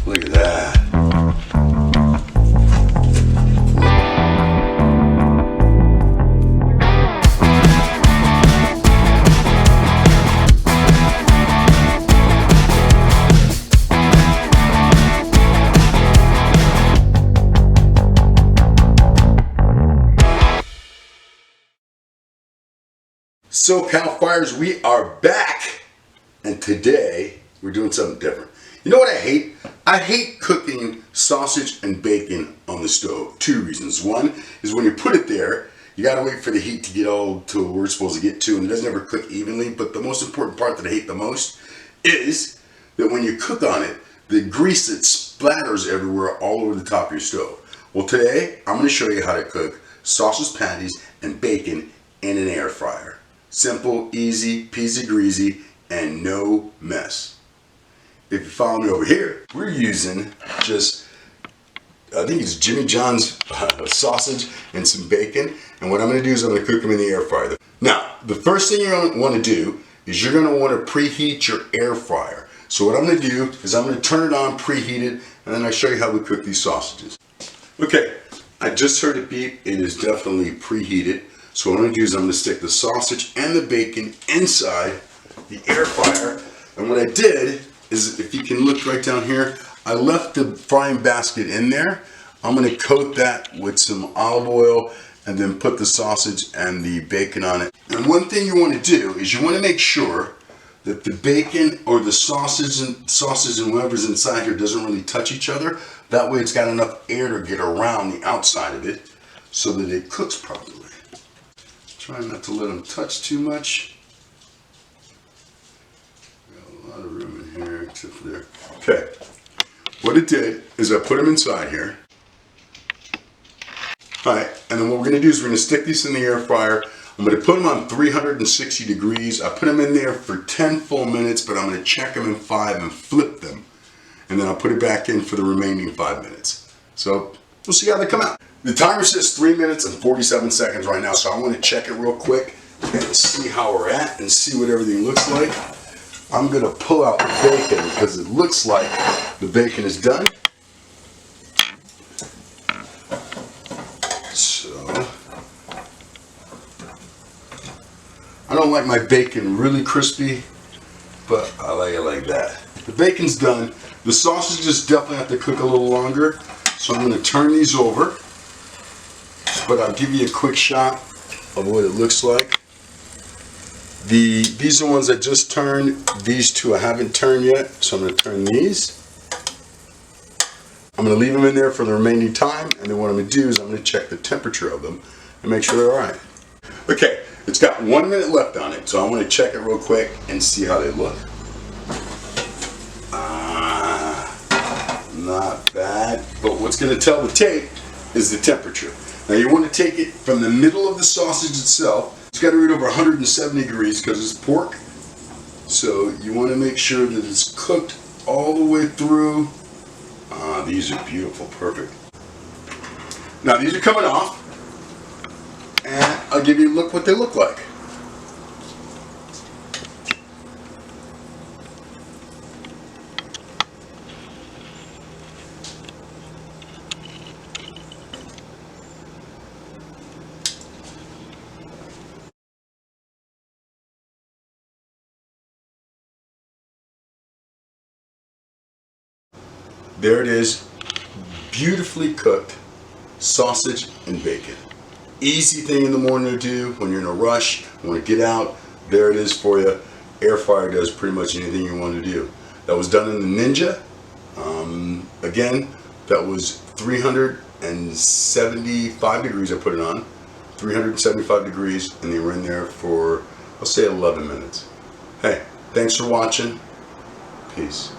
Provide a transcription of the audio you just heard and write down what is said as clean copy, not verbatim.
Look at that. SoCal Fryers, we are back, and today we're doing something different. You know what I hate? I hate cooking sausage and bacon on the stove. Two reasons. One is when you put it there, you gotta wait for the heat to get all to where it's supposed to get to, and it doesn't ever cook evenly. But the most important part that I hate the most is that when you cook on it, the grease that splatters everywhere all over the top of your stove. Well, today I'm gonna show you how to cook sausage patties and bacon in an air fryer. Simple, easy, peasy greasy, and no mess. If you follow me over here, we're using just, I think it's Jimmy John's sausage and some bacon. And what I'm going to do is I'm going to cook them in the air fryer. Now, the first thing you're going to want to do is you're going to want to preheat your air fryer. So what I'm going to do is I'm going to turn it on, preheat it, and then I'll show you how we cook these sausages. Okay, I just heard it beep. It is definitely preheated. So what I'm going to do is I'm going to stick the sausage and the bacon inside the air fryer. And what I did is, if you can look right down here, I left the frying basket in there. I'm going to coat that with some olive oil and then put the sausage and the bacon on it. And one thing you want to do is you want to make sure that the bacon or the sausage and whatever's inside here doesn't really touch each other. That way it's got enough air to get around the outside of it so that it cooks properly. Try not to let them touch too much. Got a lot of room in here except for there. Okay, what it did is I put them inside here. Alright, and then what we're going to do is we're going to stick these in the air fryer. I'm going to put them on 360 degrees. I put them in there for 10 full minutes, but I'm going to check them in 5 and flip them. And then I'll put it back in for the remaining 5 minutes. So we'll see how they come out. The timer says 3 minutes and 47 seconds right now, so I want to check it real quick and see how we're at and see what everything looks like. I'm going to pull out the bacon because it looks like the bacon is done. So, I don't like my bacon really crispy, but I like it like that. The bacon's done. The sausages definitely have to cook a little longer, so I'm going to turn these over. But I'll give you a quick shot of what it looks like. These are ones that just turned. These two I haven't turned yet, so I'm going to turn these. I'm going to leave them in there for the remaining time, and then what I'm going to do is I'm going to check the temperature of them and make sure they're alright. Okay, it's got 1 minute left on it, so I want to check it real quick and see how they look. Not bad, but what's going to tell the tape is the temperature. Now you want to take it from the middle of the sausage itself. It's got to read over 170 degrees because it's pork. So you want to make sure that it's cooked all the way through. These are beautiful, perfect. Now these are coming off, and I'll give you a look what they look like. There it is, beautifully cooked sausage and bacon. Easy thing in the morning to do when you're in a rush, want to get out. There it is for you. Air fryer does pretty much anything you want to do. That was done in the Ninja. Again, that was 375 degrees I put it on. 375 degrees, and they were in there for, I'll say 11 minutes. Hey, thanks for watching. Peace.